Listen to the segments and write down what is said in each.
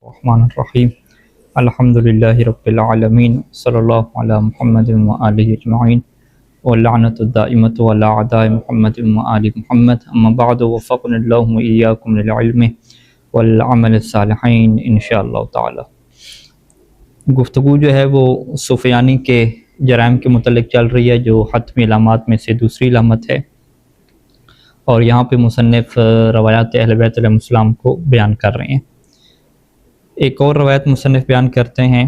الرحمن الرحیم الحمد للہ رب العالمین صلی اللہ علی محمد وآلہ اجمعین واللعنۃ الدائمۃ علی اعداء محمد وآل محمد اما بعد وفقنا اللہ وإیاکم للعلم والعمل الصالحین انشاءاللہ تعالی۔ گفتگو جو ہے وہ سفیانی کے جرائم کے متعلق چل رہی ہے، جو حتمی علامات میں سے دوسری علامت ہے، اور یہاں پہ مصنف روایات اہل بیت علیہ السلام کو بیان کر رہے ہیں۔ ایک اور روایت مصنف بیان کرتے ہیں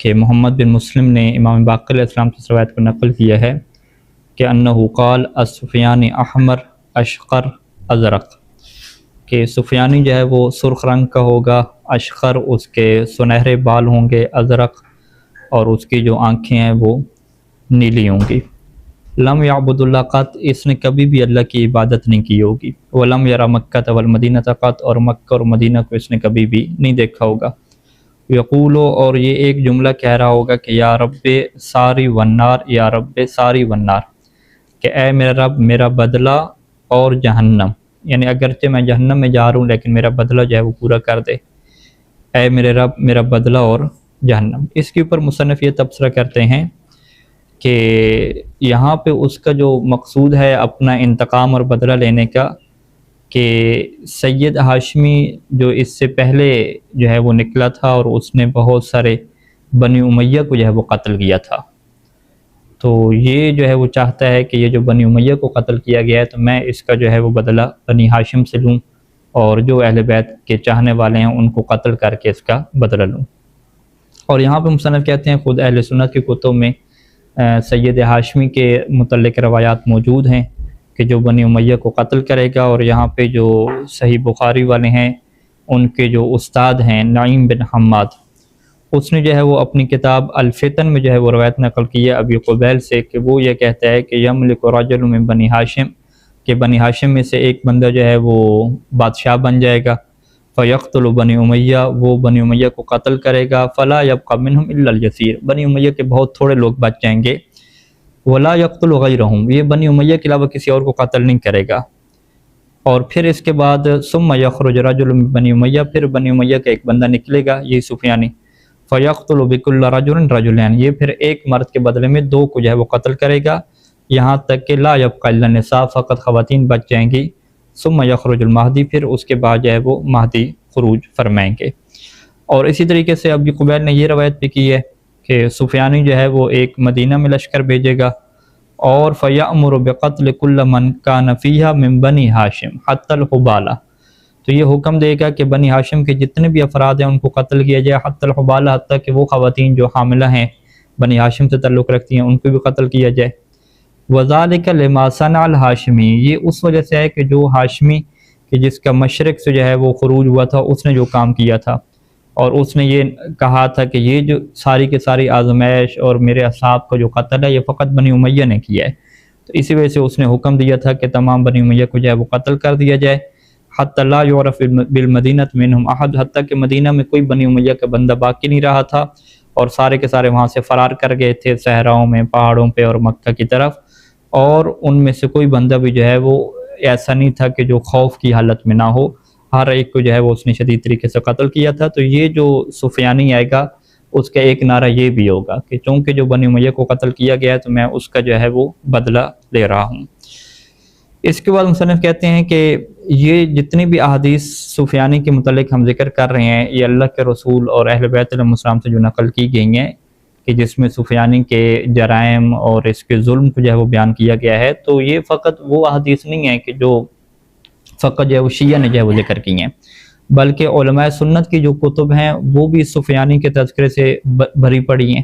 کہ محمد بن مسلم نے امام باقر علیہ السلام سے اس روایت کو نقل کیا ہے کہ انہو قال السفیانی احمر اشقر ازرق، کہ سفیانی جو ہے وہ سرخ رنگ کا ہوگا، اشقر اس کے سنہرے بال ہوں گے، ازرق اور اس کی جو آنکھیں ہیں وہ نیلی ہوں گی۔ لم یعبد اللہ قط، اس نے کبھی بھی اللہ کی عبادت نہیں کی ہوگی۔ ولم یرا مکہ والمدینہ قط، اور مکہ اور مدینہ کو اس نے کبھی بھی نہیں دیکھا ہوگا۔ یقول، اور یہ ایک جملہ کہہ رہا ہوگا کہ یا رب ساری والنار، یا رب ساری والنار، کہ اے میرا رب میرا بدلہ اور جہنم، یعنی اگرچہ میں جہنم میں جا رہا ہوں لیکن میرا بدلہ جو ہے وہ پورا کر دے، اے میرے رب میرا بدلہ اور جہنم۔ اس کے اوپر مصنف یہ تبصرہ کرتے ہیں کہ یہاں پہ اس کا جو مقصود ہے اپنا انتقام اور بدلہ لینے کا، کہ سید ہاشمی جو اس سے پہلے جو ہے وہ نکلا تھا اور اس نے بہت سارے بنی امیہ کو جو ہے وہ قتل کیا تھا، تو یہ جو ہے وہ چاہتا ہے کہ یہ جو بنی امیہ کو قتل کیا گیا ہے تو میں اس کا جو ہے وہ بدلہ بنی ہاشم سے لوں، اور جو اہل بیت کے چاہنے والے ہیں ان کو قتل کر کے اس کا بدلہ لوں۔ اور یہاں پہ مصنف کہتے ہیں خود اہل سنت کی کتب میں سید ہاشمی کے متعلق روایات موجود ہیں کہ جو بنی امیہ کو قتل کرے گا، اور یہاں پہ جو صحیح بخاری والے ہیں ان کے جو استاد ہیں نعیم بن حماد، اس نے جو ہے وہ اپنی کتاب الفتن میں جو ہے وہ روایت نقل کی ہے ابی قبیل سے، کہ وہ یہ کہتا ہے کہ یملک رجل من بنی ہاشم، کہ بنی ہاشم میں سے ایک بندہ جو ہے وہ بادشاہ بن جائے گا، فیقتل بنی امیہ، وہ بنی امیہ کو قتل کرے گا، فلا یبقى منہم الا الیسیر، بنی امیہ کے بہت تھوڑے لوگ بچ جائیں گے، ولا یقتل غیرہم، یہ بنی امیہ کے علاوہ کسی اور کو قتل نہیں کرے گا۔ اور پھر اس کے بعد ثم یخرج رجل من بنی امیہ، پھر بنی امیہ کا ایک بندہ نکلے گا، یہ سفیانی، فیقتل بکل رجل رجلین، یہ پھر ایک مرد کے بدلے میں دو کو جو ہے وہ قتل کرے گا، یہاں تک کہ لا یبقى الا النساء، فقط خواتین بچ جائیں گی، ثم یخرج المہدی، پھر اس کے بعد جو ہے وہ مہدی خروج فرمائیں گے۔ اور اسی طریقے سے ابی قبیل نے یہ روایت بھی کی ہے کہ سفیانی جو ہے وہ ایک مدینہ میں لشکر بھیجے گا، اور فیأمر بقتل کل من کان فیہا من بنی ہاشم حتی الحبالہ، تو یہ حکم دے گا کہ بنی ہاشم کے جتنے بھی افراد ہیں ان کو قتل کیا جائے، حتی الحبالہ، حتیٰ کہ وہ خواتین جو حاملہ ہیں بنی ہاشم سے تعلق رکھتی ہیں ان کو بھی قتل کیا جائے۔ وذالک لما صنع الہاشمی، یہ اس وجہ سے ہے کہ جو ہاشمی کہ جس کا مشرق سے جو ہے وہ خروج ہوا تھا، اس نے جو کام کیا تھا، اور اس نے یہ کہا تھا کہ یہ جو ساری کے ساری آزمائش اور میرے اصحاب کا جو قتل ہے یہ فقط بنی امیہ نے کیا ہے، تو اسی وجہ سے اس نے حکم دیا تھا کہ تمام بنی امیہ کو جو ہے وہ قتل کر دیا جائے، حتی لا یعرف بالمدینہ منہم احد، حتیٰ کہ مدینہ میں کوئی بنی امیہ کا بندہ باقی نہیں رہا تھا، اور سارے کے سارے وہاں سے فرار کر گئے تھے صحراؤں میں، پہاڑوں پہ اور مکہ کی طرف، اور ان میں سے کوئی بندہ بھی جو ہے وہ ایسا نہیں تھا کہ جو خوف کی حالت میں نہ ہو، ہر ایک کو جو ہے وہ اس نے شدید طریقے سے قتل کیا تھا۔ تو یہ جو سفیانی آئے گا اس کا ایک نعرہ یہ بھی ہوگا کہ چونکہ جو بنی امیہ کو قتل کیا گیا ہے تو میں اس کا جو ہے وہ بدلہ لے رہا ہوں۔ اس کے بعد مصنف کہتے ہیں کہ یہ جتنی بھی احادیث سفیانی کے متعلق ہم ذکر کر رہے ہیں یہ اللہ کے رسول اور اہل بیت علیہ السلام سے جو نقل کی گئی ہیں کہ جس میں سفیانی کے جرائم اور اس کے ظلم کو جو ہے وہ بیان کیا گیا ہے، تو یہ فقط وہ احادیث نہیں ہیں کہ جو فقط جو ہے وہ شیعہ نے جو ہے وہ ذکر کی ہیں، بلکہ علماء سنت کی جو کتب ہیں وہ بھی سفیانی کے تذکرے سے بھری پڑی ہیں،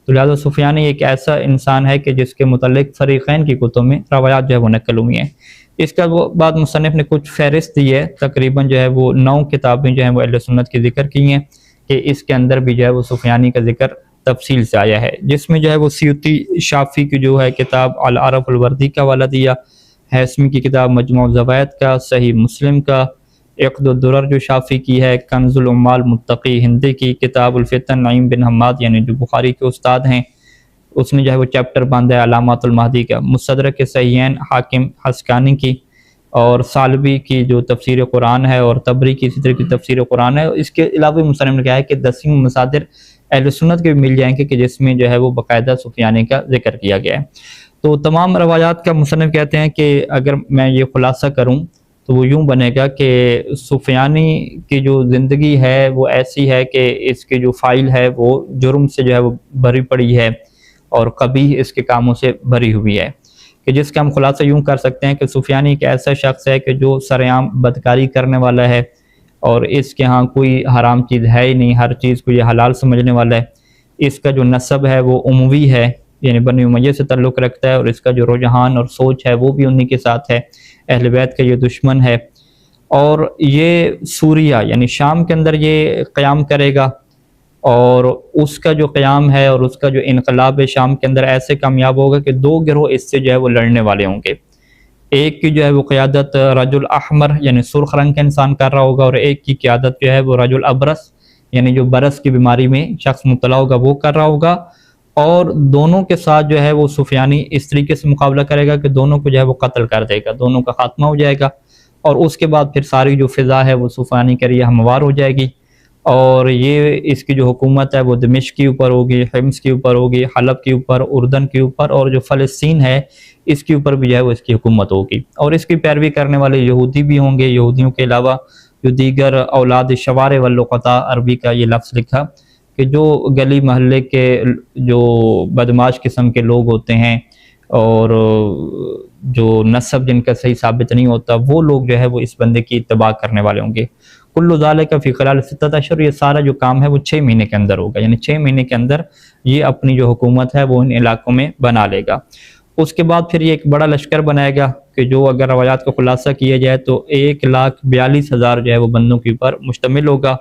تو لہٰذا سفیانی ایک ایسا انسان ہے کہ جس کے متعلق فریقین کی کتب میں روایات جو ہے وہ نقل ہوئی ہیں۔ اس کے بعد مصنف نے کچھ فہرست دی ہے، تقریباً جو ہے وہ 9 کتابیں جو ہیں وہ اہل سنت کی ذکر کی ہیں کہ اس کے اندر بھی جو ہے وہ سفیانی کا ذکر تفصیل سے آیا ہے، جس میں جو ہے وہ سیوطی شافی کی جو ہے کتاب العرف الوردی کا حوالہ دیا، ہیثمی کی کتاب مجموع الزوائد کا، صحیح مسلم کا، عقد الدرر جو شافی کی ہے، کنز العمال متقی ہندی کی کتاب الفتن نعیم بن حماد یعنی جو بخاری کے استاد ہیں اس نے جو ہے وہ چیپٹر باندھا ہے علامات المہدی کا، مستدرک صحیحین حاکم حسکانی کی، اور سالبی کی جو تفسیر قرآن ہے اور طبری کی اسی طرح کی تفسیر قرآن ہے. اس کے علاوہ مصنف نے کہا ہے کہ 10 مصادر اہل سنت کے بھی مل جائیں گے کہ جس میں جو ہے وہ باقاعدہ سفیانی کا ذکر کیا گیا ہے. تو تمام روایات کا مصنف کہتے ہیں کہ اگر میں یہ خلاصہ کروں تو وہ یوں بنے گا کہ سفیانی کی جو زندگی ہے وہ ایسی ہے کہ اس کے جو فائل ہے وہ جرم سے جو ہے وہ بھری پڑی ہے اور قبیح اس کے کاموں سے بھری ہوئی ہے، کہ جس کا ہم خلاصہ یوں کر سکتے ہیں کہ سفیانی ایک ایسا شخص ہے کہ جو سرعام بدکاری کرنے والا ہے اور اس کے ہاں کوئی حرام چیز ہے ہی نہیں، ہر چیز کو یہ حلال سمجھنے والا ہے. اس کا جو نسب ہے وہ اموی ہے، یعنی بنی امیہ سے تعلق رکھتا ہے، اور اس کا جو رجحان اور سوچ ہے وہ بھی انہی کے ساتھ ہے، اہل بیت کا یہ دشمن ہے. اور یہ سوریہ یعنی شام کے اندر یہ قیام کرے گا، اور اس کا جو قیام ہے اور اس کا جو انقلاب ہے شام کے اندر ایسے کامیاب ہوگا کہ 2 گروہ اس سے جو ہے وہ لڑنے والے ہوں گے. ایک کی جو ہے وہ قیادت رجل احمر یعنی سرخ رنگ کا انسان کر رہا ہوگا، اور ایک کی قیادت جو ہے وہ رجل ابرس یعنی جو برس کی بیماری میں شخص مبتلا ہوگا وہ کر رہا ہوگا. اور دونوں کے ساتھ جو ہے وہ سفیانی اس طریقے سے مقابلہ کرے گا کہ دونوں کو جو ہے وہ قتل کر دے گا، دونوں کا خاتمہ ہو جائے گا. اور اس کے بعد پھر ساری جو فضا ہے وہ سفیانی کے لیے ہموار ہو جائے گی، اور یہ اس کی جو حکومت ہے وہ دمشق کے اوپر ہوگی، حمص کے اوپر ہوگی، حلب کے اوپر، اردن کے اوپر، اور جو فلسطین ہے اس کے اوپر بھی جو ہے وہ اس کی حکومت ہوگی. اور اس کی پیروی کرنے والے یہودی بھی ہوں گے، یہودیوں کے علاوہ جو دیگر اولاد شوارع واللقطاء، عربی کا یہ لفظ لکھا کہ جو گلی محلے کے جو بدماش قسم کے لوگ ہوتے ہیں اور جو نسب جن کا صحیح ثابت نہیں ہوتا، وہ لوگ جو ہے وہ اس بندے کی اتباع کرنے والے ہوں گے. کل ذالک فی خلال 6 اشہر، یہ سارا جو کام ہے وہ 6 مہینے کے اندر ہوگا، یعنی 6 مہینے کے اندر یہ اپنی جو حکومت ہے وہ ان علاقوں میں بنا لے گا. اس کے بعد پھر یہ ایک بڑا لشکر بنائے گا کہ جو اگر روایات کو خلاصہ کیا جائے تو 1,42,000 جو ہے وہ بندوں کے اوپر مشتمل ہوگا.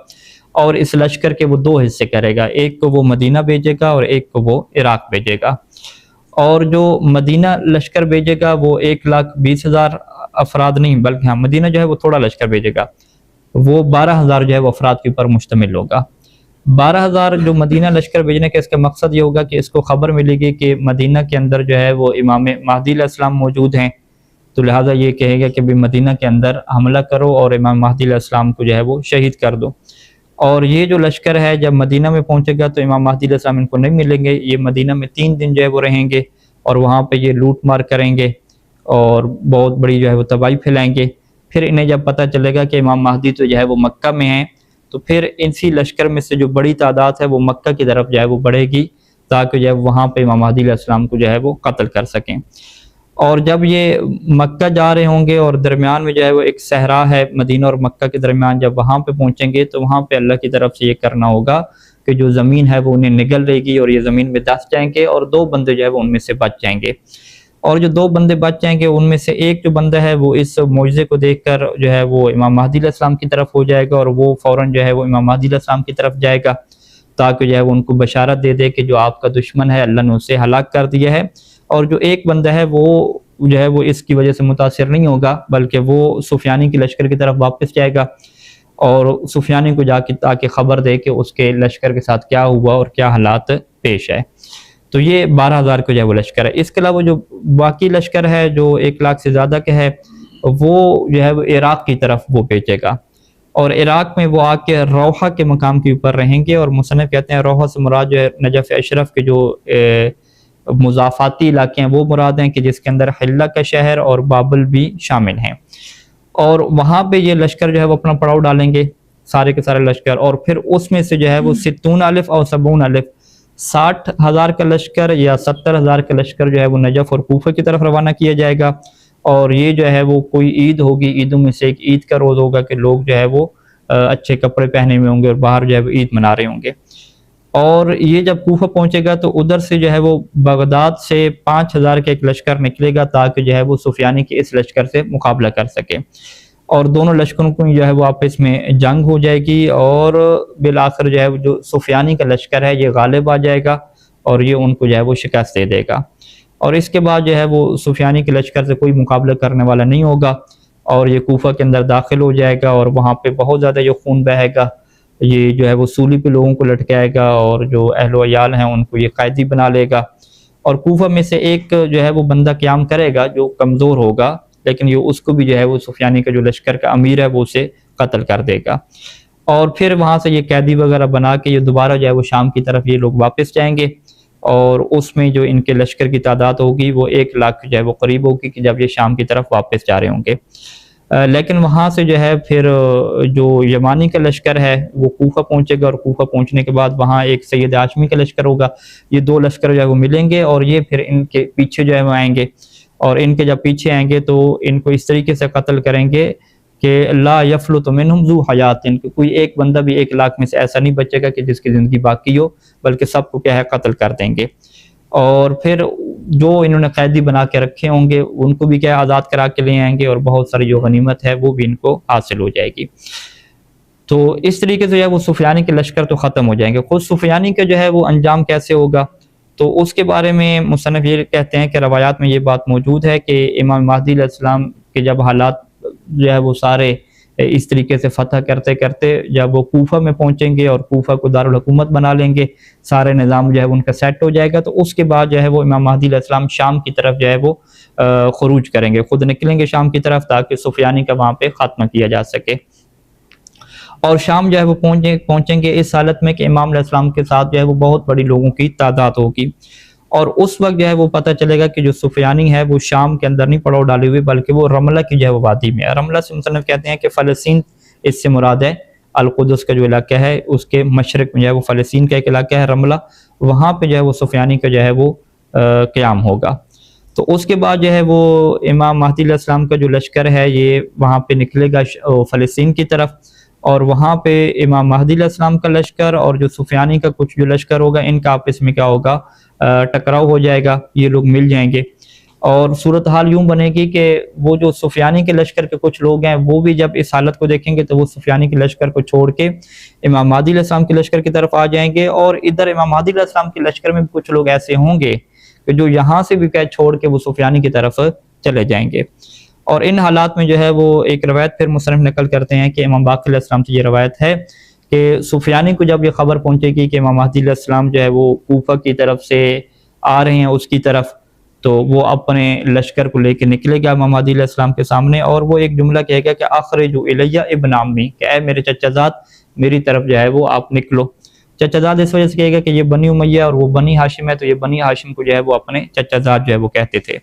اور اس لشکر کے وہ 2 حصے کرے گا، ایک کو وہ مدینہ بھیجے گا اور ایک کو وہ عراق بھیجے گا. اور جو مدینہ لشکر بھیجے گا وہ 1,20,000 افراد نہیں، بلکہ ہاں مدینہ جو ہے وہ تھوڑا لشکر بھیجے گا، وہ 12,000 جو ہے وہ افراد کے اوپر مشتمل ہوگا. 12,000 جو مدینہ لشکر بھیجنے کا اس کا مقصد یہ ہوگا کہ اس کو خبر ملے گی کہ مدینہ کے اندر جو ہے وہ امام مہدی علیہ السلام موجود ہیں، تو لہٰذا یہ کہے گا کہ بھی مدینہ کے اندر حملہ کرو اور امام مہدی علیہ السلام کو جو ہے وہ شہید کر دو. اور یہ جو لشکر ہے جب مدینہ میں پہنچے گا تو امام مہدی علیہ السلام ان کو نہیں ملیں گے، یہ مدینہ میں 3 دن جو ہے وہ رہیں گے اور وہاں پہ یہ لوٹ مار کریں گے اور بہت بڑی جو ہے وہ تباہی پھیلائیں گے. پھر انہیں جب پتہ چلے گا کہ امام مہدی تو جو ہے وہ مکہ میں ہیں، تو پھر اسی لشکر میں سے جو بڑی تعداد ہے وہ مکہ کی طرف جو ہے وہ بڑھے گی تاکہ جو ہے وہاں پہ امام مہدی علیہ السلام کو جو ہے وہ قتل کر سکیں. اور جب یہ مکہ جا رہے ہوں گے اور درمیان میں جو ہے وہ ایک صحرا ہے مدینہ اور مکہ کے درمیان، جب وہاں پہ پہنچیں گے تو وہاں پہ اللہ کی طرف سے یہ کرنا ہوگا کہ جو زمین ہے وہ انہیں نگل لے گی اور یہ زمین میں دس جائیں گے، اور 2 بندے جو ہے وہ ان میں سے بچ جائیں گے. اور جو 2 بندے بچ جائیں گے ان میں سے ایک جو بندہ ہے وہ اس معجزے کو دیکھ کر جو ہے وہ امام مہدی علیہ السلام کی طرف ہو جائے گا، اور وہ فوراً جو ہے وہ امام مہدی علیہ السلام کی طرف جائے گا تاکہ جو ہے وہ ان کو بشارت دے دے کہ جو آپ کا دشمن ہے اللہ نے اسے ہلاک کر دیا ہے. اور جو ایک بندہ ہے وہ جو ہے وہ اس کی وجہ سے متاثر نہیں ہوگا، بلکہ وہ سفیانی کی لشکر کی طرف واپس جائے گا اور سفیانی کو جا کے تاکہ خبر دے کہ اس کے لشکر کے ساتھ کیا ہوا اور کیا حالات پیش ہے. تو یہ 12,000 کو جو ہے وہ لشکر ہے. اس کے علاوہ جو باقی لشکر ہے جو 1,00,000 سے زیادہ کے ہے وہ جو ہے وہ عراق کی طرف وہ بھیجے گا، اور عراق میں وہ آ کے روحہ کے مقام کے اوپر رہیں گے. اور مصنف کہتے ہیں روحہ سے مراد جو ہے نجف اشرف کے جو مضافاتی علاقے ہیں وہ مراد ہیں کہ جس کے اندر حلہ کا شہر اور بابل بھی شامل ہیں. اور وہاں پہ یہ لشکر جو ہے وہ اپنا پڑاؤ ڈالیں گے سارے کے سارے لشکر، اور پھر اس میں سے جو ہے وہ 60,000 اور 70,000 60,000 کا لشکر یا 70,000 کا لشکر جو ہے وہ نجف اور کوفہ کی طرف روانہ کیا جائے گا. اور یہ جو ہے وہ کوئی عید ہوگی، عیدوں میں سے ایک عید کا روز ہوگا کہ لوگ جو ہے وہ اچھے کپڑے پہنے ہوئے ہوں گے اور باہر جو ہے وہ عید منا رہے ہوں گے. اور یہ جب کوفہ پہنچے گا تو ادھر سے جو ہے وہ بغداد سے 5,000 کا ایک لشکر نکلے گا تاکہ جو ہے وہ سفیانی کے اس لشکر سے مقابلہ کر سکے. اور دونوں لشکروں کو جو ہے وہ آپس میں جنگ ہو جائے گی، اور بالآخر جو ہے وہ جو سفیانی کا لشکر ہے یہ غالب آ جائے گا اور یہ ان کو جو ہے وہ شکست دے دے گا. اور اس کے بعد جو ہے وہ سفیانی کے لشکر سے کوئی مقابلہ کرنے والا نہیں ہوگا، اور یہ کوفہ کے اندر داخل ہو جائے گا اور وہاں پہ بہت زیادہ جو خون بہے گا، یہ جو ہے وہ سولی پہ لوگوں کو لٹکائے گا اور جو اہل و عیال ہیں ان کو یہ قیدی بنا لے گا. اور کوفہ میں سے ایک جو ہے وہ بندہ قیام کرے گا جو کمزور ہوگا، لیکن یہ اس کو بھی جو ہے وہ سفیانی کا جو لشکر کا امیر ہے وہ اسے قتل کر دے گا، اور پھر وہاں سے یہ قیدی وغیرہ بنا کے یہ دوبارہ جو ہے وہ شام کی طرف یہ لوگ واپس جائیں گے، اور اس میں جو ان کے لشکر کی تعداد ہوگی وہ 1 لاکھ جو ہے وہ قریب ہوگی کہ جب یہ شام کی طرف واپس جا رہے ہوں گے۔ لیکن وہاں سے جو ہے پھر جو یمانی کا لشکر ہے وہ کوفہ پہنچے گا، اور کوفہ پہنچنے کے بعد وہاں ایک سید ہاشمی کا لشکر ہوگا، یہ 2 لشکر جو ہے وہ ملیں گے، اور یہ پھر ان کے پیچھے جو ہے وہ آئیں گے، اور ان کے جب پیچھے آئیں گے تو ان کو اس طریقے سے قتل کریں گے کہ لا یفلت منہم ذو حیات، کہ کوئی ایک بندہ بھی 1 لاکھ میں سے ایسا نہیں بچے گا کہ جس کی زندگی باقی ہو، بلکہ سب کو کیا ہے قتل کر دیں گے، اور پھر جو انہوں نے قیدی بنا کے رکھے ہوں گے ان کو بھی کیا آزاد کرا کے لے آئیں گے، اور بہت ساری جو غنیمت ہے وہ بھی ان کو حاصل ہو جائے گی۔ تو اس طریقے سے جو ہے وہ سفیانی کے لشکر تو ختم ہو جائیں گے۔ خود سفیانی کا جو ہے وہ انجام کیسے ہوگا، تو اس کے بارے میں مصنف یہ کہتے ہیں کہ روایات میں یہ بات موجود ہے کہ امام مہدی علیہ السلام کے جب حالات جو ہے وہ سارے اس طریقے سے فتح کرتے کرتے جب وہ کوفہ میں پہنچیں گے اور کوفہ کو دارالحکومت بنا لیں گے، سارے نظام جو ہے ان کا سیٹ ہو جائے گا، تو اس کے بعد جو ہے وہ امام مہدی علیہ السلام شام کی طرف جو ہے وہ خروج کریں گے، خود نکلیں گے شام کی طرف تاکہ سفیانی کا وہاں پہ خاتمہ کیا جا سکے، اور شام جو ہے وہ پہنچیں گے اس حالت میں کہ امام علیہ السلام کے ساتھ جو ہے وہ بہت بڑی لوگوں کی تعداد ہوگی، اور اس وقت جو ہے وہ پتہ چلے گا کہ جو سفیانی ہے وہ شام کے اندر نہیں پڑاؤ ڈالے ہوئے بلکہ وہ رملہ کی جو ہے وہ وادی میں ہے۔ رملہ سے مصنف کہتے ہیں کہ فلسطین اس سے مراد ہے، القدس کا جو علاقہ ہے اس کے مشرق میں جو ہے وہ فلسطین کا ایک علاقہ ہے رملہ، وہاں پہ جو ہے وہ سفیانی کا جو ہے وہ قیام ہوگا۔ تو اس کے بعد جو ہے وہ امام مہدی علیہ السلام کا جو لشکر ہے یہ وہاں پہ نکلے گا فلسطین کی طرف، اور وہاں پہ امام مہدی علیہ السلام کا لشکر اور جو سفیانی کا کچھ جو لشکر ہوگا ان کا آپس میں کیا ہوگا، ٹکراؤ ہو جائے گا، یہ لوگ مل جائیں گے، اور صورتحال یوں بنے گی کہ وہ جو سفیانی کے لشکر کے کچھ لوگ ہیں وہ بھی جب اس حالت کو دیکھیں گے تو وہ سفیانی کے لشکر کو چھوڑ کے امام مہدی علیہ السلام کے لشکر کی طرف آ جائیں گے، اور ادھر امام مہدی علیہ السلام کے لشکر میں بھی کچھ لوگ ایسے ہوں گے کہ جو یہاں سے بھی چھوڑ کے وہ سفیانی کی طرف چلے جائیں گے، اور ان حالات میں جو ہے وہ ایک روایت پھر مصنف نقل کرتے ہیں کہ امام باقر علیہ السلام سے یہ روایت ہے کہ سفیانی کو جب یہ خبر پہنچے گی کہ امام مہدی علیہ السلام جو ہے وہ کوفہ کی طرف سے آ رہے ہیں اس کی طرف، تو وہ اپنے لشکر کو لے کے نکلے گا امام مہدی علیہ السلام کے سامنے، اور وہ ایک جملہ کہے گا کہ اخرجوا الیہ ابن عمی، کہ اے میرے چچا زاد میری طرف جو ہے وہ آپ نکلو۔ چچا زاد اس وجہ سے کہے گا کہ یہ بنی امیہ اور وہ بنی ہاشم ہے، تو یہ بنی ہاشم کو جو ہے وہ اپنے چچا زاد جو ہے وہ کہتے تھے،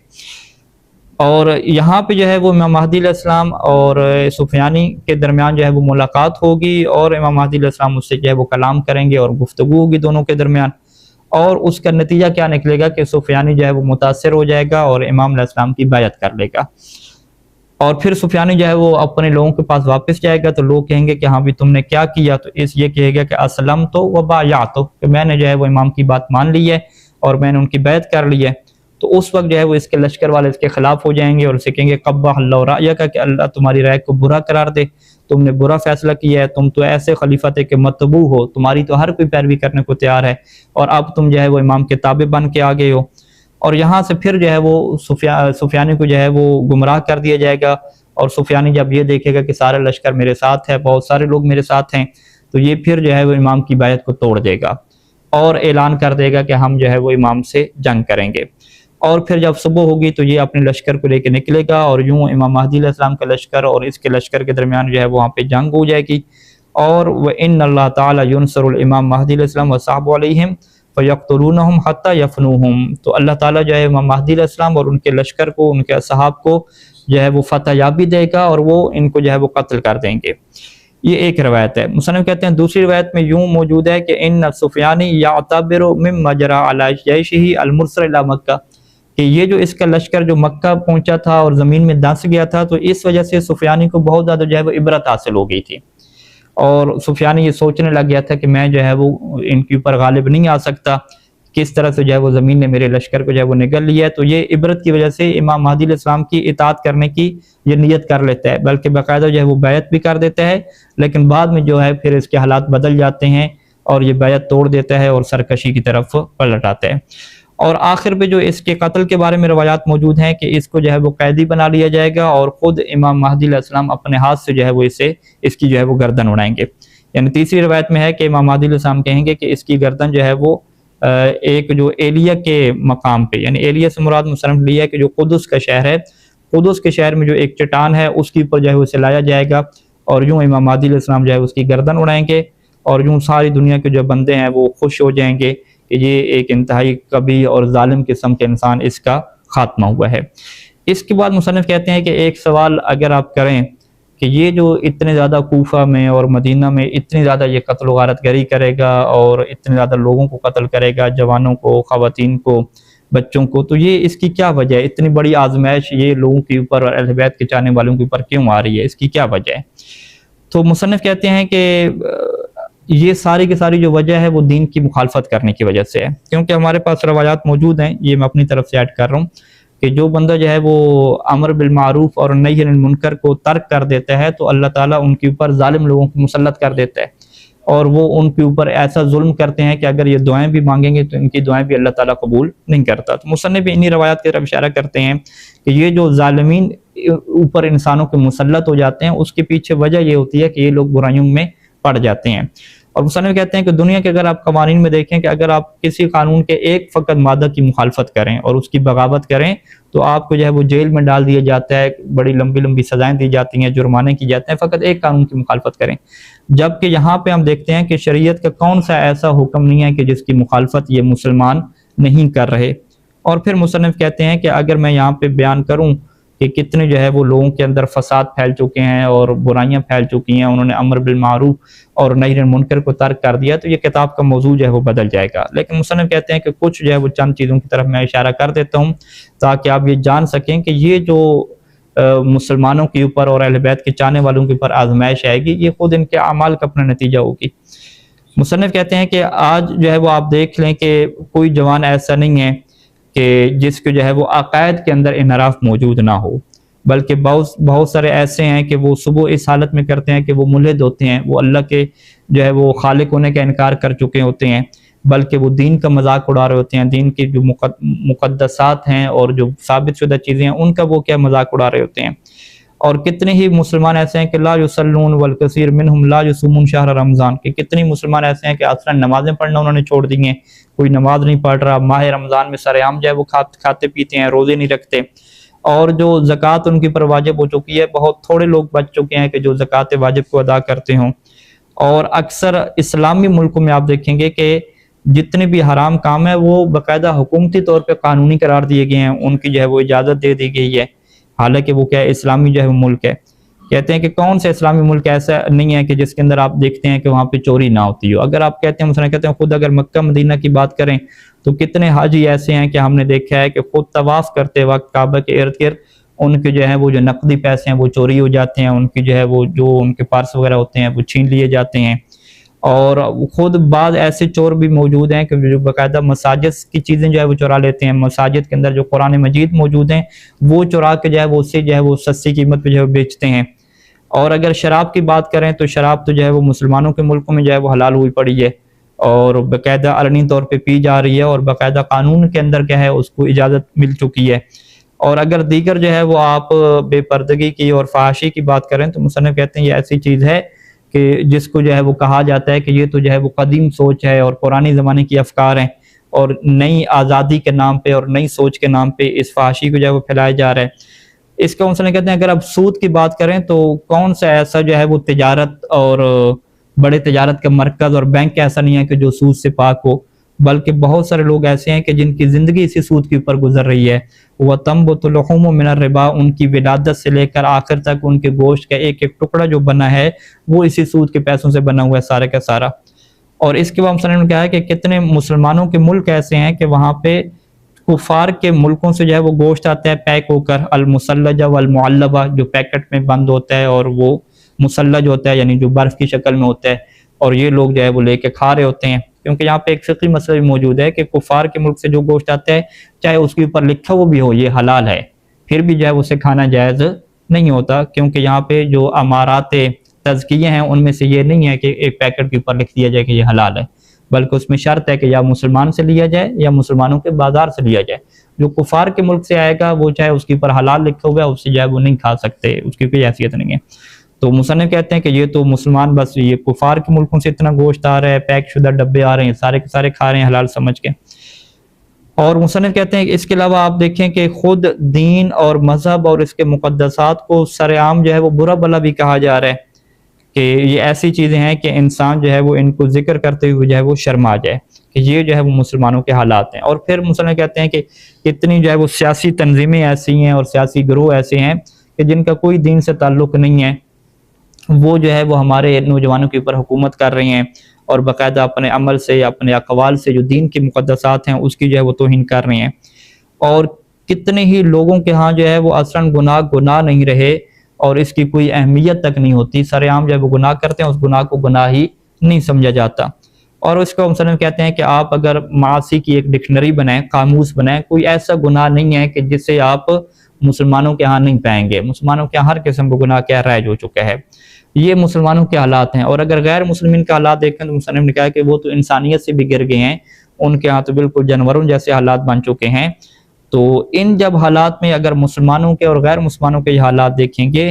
اور یہاں پہ جو ہے وہ امام مہدی علیہ السلام اور سفیانی کے درمیان جو ہے وہ ملاقات ہوگی، اور امام مہدی علیہ السلام اس سے جو ہے وہ کلام کریں گے اور گفتگو ہوگی دونوں کے درمیان، اور اس کا نتیجہ کیا نکلے گا کہ سفیانی جو ہے وہ متاثر ہو جائے گا اور امام علیہ السلام کی بیعت کر لے گا، اور پھر سفیانی جو ہے وہ اپنے لوگوں کے پاس واپس جائے گا، تو لوگ کہیں گے کہ ہاں بھی تم نے کیا کیا، تو یہ کہے گا کہ اسلم تو و بایعت، کہ میں نے جو ہے وہ امام کی بات مان لی ہے اور میں نے ان کی بیعت کر لی ہے۔ تو اس وقت جو ہے وہ اس کے لشکر والے اس کے خلاف ہو جائیں گے اور اسے کہیں گے قبح اللہ رأیک، کہ اللہ تمہاری رائے کو برا قرار دے، تم نے برا فیصلہ کیا ہے، تم تو ایسے خلیفہ تھے کہ متبوع ہو، تمہاری تو ہر کوئی پیروی کرنے کو تیار ہے، اور اب تم جو ہے وہ امام کے تابع بن کے آگے ہو، اور یہاں سے پھر جو ہے وہ سفیانی کو جو ہے وہ گمراہ کر دیا جائے گا، اور سفیانی جب یہ دیکھے گا کہ سارا لشکر میرے ساتھ ہے، بہت سارے لوگ میرے ساتھ ہیں، تو یہ پھر جو ہے وہ امام کی بیعت کو توڑ دے گا اور اعلان کر دے گا کہ ہم جو ہے وہ امام سے جنگ کریں گے، اور پھر جب صبح ہوگی تو یہ اپنے لشکر کو لے کے نکلے گا، اور یوں امام مہدی علیہ السلام کا لشکر اور اس کے لشکر کے درمیان جو ہے وہاں پہ جنگ ہو جائے گی، اور وَإِنَّ اللَّهَ تَعَالَى يُنْصِرُ الْإِمَامَ مہدی علیہ السلام وَصَحْبُ عَلَيْهِمْ فَيَقْتُلُونَهُمْ حَتَّى يَفْنُوهُمْ، تو اللہ تعالیٰ جو ہے امام مہدی علیہ السلام اور ان کے لشکر کو، ان کے اصحاب کو جو ہے وہ فتح یابی دے گا، اور وہ ان کو جو ہے وہ قتل کر دیں گے۔ یہ ایک روایت ہے۔ مصنف کہتے ہیں دوسری روایت میں یوں موجود ہے کہ ان سفیانی یعتبر مما جرى على جیشه المرسل الى مکہ، کہ یہ جو اس کا لشکر جو مکہ پہنچا تھا اور زمین میں دھنس گیا تھا، تو اس وجہ سے سفیانی کو بہت زیادہ جو ہے وہ عبرت حاصل ہو گئی تھی، اور سفیانی یہ سوچنے لگ گیا تھا کہ میں جو ہے وہ ان کے اوپر غالب نہیں آ سکتا، کس طرح سے جو ہے وہ زمین نے میرے لشکر کو جو ہے وہ نگل لیا ہے، تو یہ عبرت کی وجہ سے امام مہدی علیہ السلام کی اطاعت کرنے کی یہ نیت کر لیتا ہے، بلکہ باقاعدہ جو ہے وہ بیعت بھی کر دیتا ہے، لیکن بعد میں جو ہے پھر اس کے حالات بدل جاتے ہیں اور یہ بیعت توڑ دیتا ہے اور سرکشی کی طرف پلٹ آتا ہے، اور آخر پہ جو اس کے قتل کے بارے میں روایات موجود ہیں کہ اس کو جو ہے وہ قیدی بنا لیا جائے گا، اور خود امام مہدی علیہ السلام اپنے ہاتھ سے جو ہے وہ اس کی جو ہے وہ گردن اڑائیں گے۔ یعنی تیسری روایت میں ہے کہ امام مہدی علیہ السلام کہیں گے کہ اس کی گردن جو ہے وہ ایک جو ایلیا کے مقام پہ، یعنی ایلیا سے مراد مصنف لیا ہے کہ جو قدس کا شہر ہے قدس کے شہر میں جو ایک چٹان ہے اس کے اوپر جو ہے اسے لایا جائے گا، اور یوں امام مہدی علیہ السلام جو ہے اس کی گردن اڑائیں گے، اور یوں ساری دنیا کے جو بندے ہیں وہ خوش ہو جائیں گے کہ یہ ایک انتہائی کبھی اور ظالم قسم کے انسان اس کا خاتمہ ہوا ہے۔ اس کے بعد مصنف کہتے ہیں کہ ایک سوال اگر آپ کریں کہ یہ جو اتنے زیادہ کوفہ میں اور مدینہ میں اتنی زیادہ یہ قتل و غارت گری کرے گا اور اتنے زیادہ لوگوں کو قتل کرے گا، جوانوں کو، خواتین کو، بچوں کو، تو یہ اس کی کیا وجہ ہے؟ اتنی بڑی آزمائش یہ لوگوں کے اوپر اور اہل بیت کے چاہنے والوں کے اوپر کیوں آ رہی ہے؟ اس کی کیا وجہ ہے؟ تو مصنف کہتے ہیں کہ یہ ساری کی ساری جو وجہ ہے وہ دین کی مخالفت کرنے کی وجہ سے ہے، کیونکہ ہمارے پاس روایات موجود ہیں، یہ میں اپنی طرف سے ایڈ کر رہا ہوں کہ جو بندہ جو ہے وہ امر بالمعروف اور نہی عن المنکر کو ترک کر دیتا ہے تو اللہ تعالیٰ ان کے اوپر ظالم لوگوں کو مسلط کر دیتا ہے، اور وہ ان کے اوپر ایسا ظلم کرتے ہیں کہ اگر یہ دعائیں بھی مانگیں گے تو ان کی دعائیں بھی اللہ تعالیٰ قبول نہیں کرتا۔ تو مصنف بھی انہی روایات کی طرف اشارہ کرتے ہیں کہ یہ جو ظالمین اوپر انسانوں کے مسلط ہو جاتے ہیں اس کے پیچھے وجہ یہ ہوتی ہے کہ یہ لوگ برائیوں میں پڑ جاتے ہیں۔ اور مصنف کہتے ہیں کہ دنیا کے اگر آپ قوانین میں دیکھیں کہ اگر آپ کسی قانون کے ایک فقط مادہ کی مخالفت کریں اور اس کی بغاوت کریں تو آپ کو جو ہے وہ جیل میں ڈال دیا جاتا ہے، بڑی لمبی لمبی سزائیں دی جاتی ہیں، جرمانے کی جاتے ہیں، فقط ایک قانون کی مخالفت کریں۔ جبکہ یہاں پہ ہم دیکھتے ہیں کہ شریعت کا کون سا ایسا حکم نہیں ہے کہ جس کی مخالفت یہ مسلمان نہیں کر رہے۔ اور پھر مصنف کہتے ہیں کہ اگر میں یہاں پہ بیان کروں کہ کتنے جو ہے وہ لوگوں کے اندر فساد پھیل چکے ہیں اور برائیاں پھیل چکی ہیں، انہوں نے امر بالمعروف اور نہی عن المنکر کو ترک کر دیا، تو یہ کتاب کا موضوع جو ہے وہ بدل جائے گا۔ لیکن مصنف کہتے ہیں کہ کچھ جو ہے وہ چند چیزوں کی طرف میں اشارہ کر دیتا ہوں تاکہ آپ یہ جان سکیں کہ یہ جو مسلمانوں کے اوپر اور اہل بیت کے چاہنے والوں کے اوپر آزمائش آئے گی، یہ خود ان کے اعمال کا اپنا نتیجہ ہوگی۔ مصنف کہتے ہیں کہ آج جو ہے وہ آپ دیکھ لیں کہ کوئی جوان ایسا نہیں ہے کہ جس کو جو ہے وہ عقائد کے اندر انحراف موجود نہ ہو، بلکہ بہت سارے ایسے ہیں کہ وہ صبح اس حالت میں کرتے ہیں کہ وہ ملحد ہوتے ہیں، وہ اللہ کے جو ہے وہ خالق ہونے کا انکار کر چکے ہوتے ہیں، بلکہ وہ دین کا مذاق اڑا رہے ہوتے ہیں، دین کی جو مقدسات ہیں اور جو ثابت شدہ چیزیں ہیں ان کا وہ کیا مذاق اڑا رہے ہوتے ہیں۔ اور کتنے ہی مسلمان ایسے ہیں کہ لا یصلون والکثیر منہم لا یصومون شہر رمضان، کہ کتنی مسلمان ایسے ہیں کہ اصلا نمازیں پڑھنا انہوں نے چھوڑ دی ہیں، کوئی نماز نہیں پڑھ رہا، ماہ رمضان میں سر عام جو ہے وہ کھاتے پیتے ہیں، روزے نہیں رکھتے، اور جو زکوٰۃ ان کے اوپر واجب ہو چکی ہے بہت تھوڑے لوگ بچ چکے ہیں کہ جو زکوٰۃ واجب کو ادا کرتے ہوں۔ اور اکثر اسلامی ملکوں میں آپ دیکھیں گے کہ جتنے بھی حرام کام ہیں وہ باقاعدہ حکومتی طور پہ قانونی قرار دیے گئے ہیں، ان کی جو ہے وہ اجازت دے دی گئی ہے، حالانکہ وہ کیا اسلامی جو ہے وہ ملک ہے۔ کہتے ہیں کہ کون سے اسلامی ملک ایسا نہیں ہے کہ جس کے اندر آپ دیکھتے ہیں کہ وہاں پہ چوری نہ ہوتی ہو۔ اگر آپ کہتے ہیں مثلا کہتے ہیں خود اگر مکہ مدینہ کی بات کریں تو کتنے حاجی ایسے ہیں کہ ہم نے دیکھا ہے کہ خود طواف کرتے وقت کعبہ کے ارد گرد ان کے جو ہے وہ جو نقدی پیسے ہیں وہ چوری ہو جاتے ہیں، ان کی جو ہے وہ جو ان کے پارس وغیرہ ہوتے ہیں وہ چھین لیے جاتے ہیں۔ اور خود بعض ایسے چور بھی موجود ہیں کہ جو باقاعدہ مساجد کی چیزیں جو ہے وہ چرا لیتے ہیں، مساجد کے اندر جو قرآن مجید موجود ہیں وہ چرا کے جو ہے وہ اسے جو ہے وہ سستی قیمت پہ جو ہے بیچتے ہیں۔ اور اگر شراب کی بات کریں تو شراب تو جو ہے وہ مسلمانوں کے ملکوں میں جو ہے وہ حلال ہوئی پڑی ہے اور باقاعدہ علنی طور پہ پی جا رہی ہے، اور باقاعدہ قانون کے اندر کیا ہے اس کو اجازت مل چکی ہے۔ اور اگر دیگر جو ہے وہ آپ بے پردگی کی اور فحاشی کی بات کریں تو مصنف کہتے ہیں یہ ایسی چیز ہے کہ جس کو جو ہے وہ کہا جاتا ہے کہ یہ تو جو ہے وہ قدیم سوچ ہے اور پرانے زمانے کی افکار ہیں، اور نئی آزادی کے نام پہ اور نئی سوچ کے نام پہ اس فحاشی کو جو ہے وہ پھیلایا جا رہا ہے۔ اس کا مصنف کہتے ہیں اگر آپ سود کی بات کریں تو کون سا ایسا جو ہے وہ تجارت اور بڑے تجارت کا مرکز اور بینک ایسا نہیں ہے کہ جو سود سے پاک ہو، بلکہ بہت سارے لوگ ایسے ہیں کہ جن کی زندگی اسی سود کے اوپر گزر رہی ہے۔ وَتَنْبُتُ اللُّحُومُ مِنَ الرِّبَا، ان کی ولادت سے لے کر آخر تک ان کے گوشت کا ایک ایک ٹکڑا جو بنا ہے وہ اسی سود کے پیسوں سے بنا ہوا ہے سارے کا سارا۔ اور اس کے بعد مصنف نے کہا ہے کہ کتنے مسلمانوں کے ملک ایسے ہیں کہ وہاں پہ کفار کے ملکوں سے جو ہے وہ گوشت آتا ہے پیک ہو کر، المثلجہ والمعلبہ، جو پیکٹ میں بند ہوتا ہے اور وہ مثلج ہوتا ہے یعنی جو برف کی شکل میں ہوتا ہے، اور یہ لوگ جو ہے وہ لے کے کھا رہے ہوتے ہیں۔ کیونکہ یہاں پہ ایک فقہی مسئلہ بھی موجود ہے کہ کفار کے ملک سے جو گوشت آتا ہے چاہے اس کے اوپر لکھا وہ بھی ہو یہ حلال ہے، پھر بھی جو ہے اسے کھانا جائز نہیں ہوتا، کیونکہ یہاں پہ جو امارات تزکیہ ہیں ان میں سے یہ نہیں ہے کہ ایک پیکٹ کے اوپر لکھ دیا جائے کہ یہ حلال ہے، بلکہ اس میں شرط ہے کہ یا مسلمان سے لیا جائے یا مسلمانوں کے بازار سے لیا جائے۔ جو کفار کے ملک سے آئے گا وہ چاہے اس کے اوپر حلال لکھا ہوا ہے اس سے جو ہے وہ نہیں کھا سکتے، اس کی کوئی حیثیت نہیں ہے۔ تو مصنف کہتے ہیں کہ یہ تو مسلمان بس یہ کفار کے ملکوں سے اتنا گوشت آ رہا ہے، پیک شدہ ڈبے آ رہے ہیں، سارے کے سارے کھا رہے ہیں حلال سمجھ کے۔ اور مصنف کہتے ہیں کہ اس کے علاوہ آپ دیکھیں کہ خود دین اور مذہب اور اس کے مقدسات کو سر عام جو ہے وہ برا بلا بھی کہا جا رہا ہے کہ یہ ایسی چیزیں ہیں کہ انسان جو ہے وہ ان کو ذکر کرتے ہوئے جو ہے وہ شرما جائے، کہ یہ جو ہے وہ مسلمانوں کے حالات ہیں۔ اور پھر مصنف کہتے ہیں کہ اتنی جو ہے وہ سیاسی تنظیمیں ایسی ہیں اور سیاسی گروہ ایسے ہیں کہ جن کا کوئی دین سے تعلق نہیں ہے، وہ جو ہے وہ ہمارے نوجوانوں کے اوپر حکومت کر رہی ہیں اور باقاعدہ اپنے عمل سے یا اپنے اقوال سے جو دین کے مقدسات ہیں اس کی جو ہے وہ توہین کر رہی ہیں۔ اور کتنے ہی لوگوں کے ہاں جو ہے وہ اصلاً گناہ نہیں رہے اور اس کی کوئی اہمیت تک نہیں ہوتی، سر عام جو ہے وہ گناہ کرتے ہیں، اس گناہ کو گناہ ہی نہیں سمجھا جاتا۔ اور اس کو مصنف کہتے ہیں کہ آپ اگر معاصی کی ایک ڈکشنری بنائیں، قاموس بنائیں، کوئی ایسا گناہ نہیں ہے کہ جسے آپ مسلمانوں کے ہاں نہیں پائیں گے۔ مسلمانوں کے ہاں ہر قسم کا گناہ کیا رائج ہو چکا ہے۔ یہ مسلمانوں کے حالات ہیں، اور اگر غیر مسلمین کا حالات دیکھیں تو مصنف نے کہا کہ وہ تو انسانیت سے بھی گر گئے ہیں، ان کے ہاں تو بالکل جانوروں جیسے حالات بن چکے ہیں۔ تو ان جب حالات میں اگر مسلمانوں کے اور غیر مسلمانوں کے یہ حالات دیکھیں گے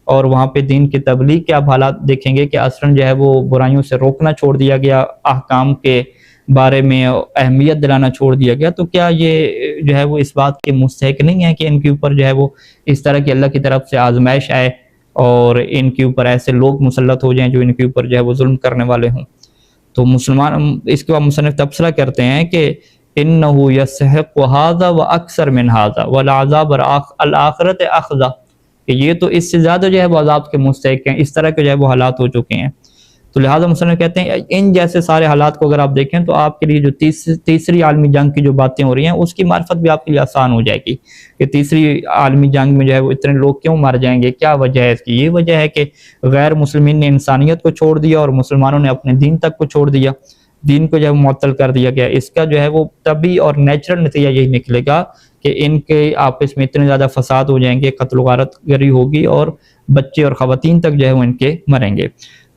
اور وہاں پہ دین کی تبلیغ کے آپ حالات دیکھیں گے کہ اصلاً جو ہے وہ برائیوں سے روکنا چھوڑ دیا گیا، احکام کے بارے میں اہمیت دلانا چھوڑ دیا گیا، تو کیا یہ جو ہے وہ اس بات کے مستحق نہیں ہے کہ ان کے اوپر جو ہے وہ اس طرح کی اللہ کی طرف سے آزمائش آئے اور ان کے اوپر ایسے لوگ مسلط ہو جائیں جو ان کے اوپر جو ہے وہ ظلم کرنے والے ہوں؟ تو مسلمان اس کے بعد مصنف تبصرہ کرتے ہیں کہ انہو یستحق ھذا واکثر من ھذا والعذاب الآخرۃ اخذہ، کہ یہ تو اس سے زیادہ جو ہے وہ عذاب کے مستحق ہیں، اس طرح کے جو ہے وہ حالات ہو چکے ہیں۔ تو لہٰذا مصنف کہتے ہیں ان جیسے سارے حالات کو اگر آپ دیکھیں تو آپ کے لیے جو تیسری عالمی جنگ کی جو باتیں ہو رہی ہیں اس کی معرفت بھی آپ کے لیے آسان ہو جائے گی کہ تیسری عالمی جنگ میں جو ہے وہ اتنے لوگ کیوں مر جائیں گے، کیا وجہ ہے اس کی؟ یہ وجہ ہے کہ غیر مسلمین نے انسانیت کو چھوڑ دیا اور مسلمانوں نے اپنے دین تک کو چھوڑ دیا، دین کو جو ہے معطل کر دیا گیا۔ اس کا جو ہے وہ طبعی اور نیچرل نتیجہ یہی نکلے گا کہ ان کے آپس میں اتنے زیادہ فساد ہو جائیں گے، قتل و غارت گری ہوگی اور بچے اور خواتین تک جو ہے وہ ان کے مریں گے۔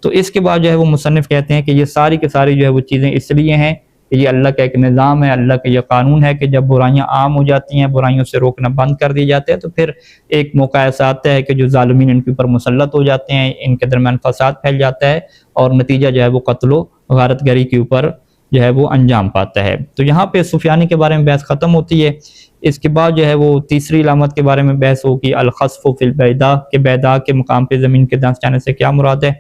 تو اس کے بعد جو ہے وہ مصنف کہتے ہیں کہ یہ ساری کی ساری جو ہے وہ چیزیں اس لیے ہیں کہ یہ اللہ کا ایک نظام ہے، اللہ کا یہ قانون ہے کہ جب برائیاں عام ہو جاتی ہیں، برائیوں سے روکنا بند کر دی جاتے ہیں، تو پھر ایک موقع ایسا آتا ہے کہ جو ظالمین ان کے اوپر مسلط ہو جاتے ہیں، ان کے درمیان فساد پھیل جاتا ہے اور نتیجہ جو ہے وہ قتل و غارت گری کے اوپر جو ہے وہ انجام پاتا ہے۔ تو یہاں پہ سفیانی کے بارے میں بحث ختم ہوتی ہے۔ اس کے بعد جو ہے وہ تیسری علامت کے بارے میں بحث ہوگی، الخسف فی البیداء، کہ بیداء کے مقام پہ زمین کے دھنس جانے سے کیا مراد ہے،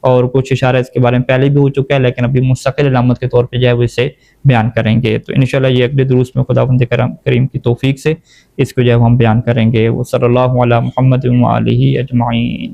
اور کچھ اشارہ اس کے بارے میں پہلے بھی ہو چکا ہے لیکن ابھی مستقل علامت کے طور پہ جو ہے وہ اسے بیان کریں گے۔ تو انشاءاللہ یہ اگلے دروس میں خداوند کریم کی توفیق سے اس کو جو ہے ہم بیان کریں گے۔ وہ صلی اللہ علی محمد و آلہ اجمعین۔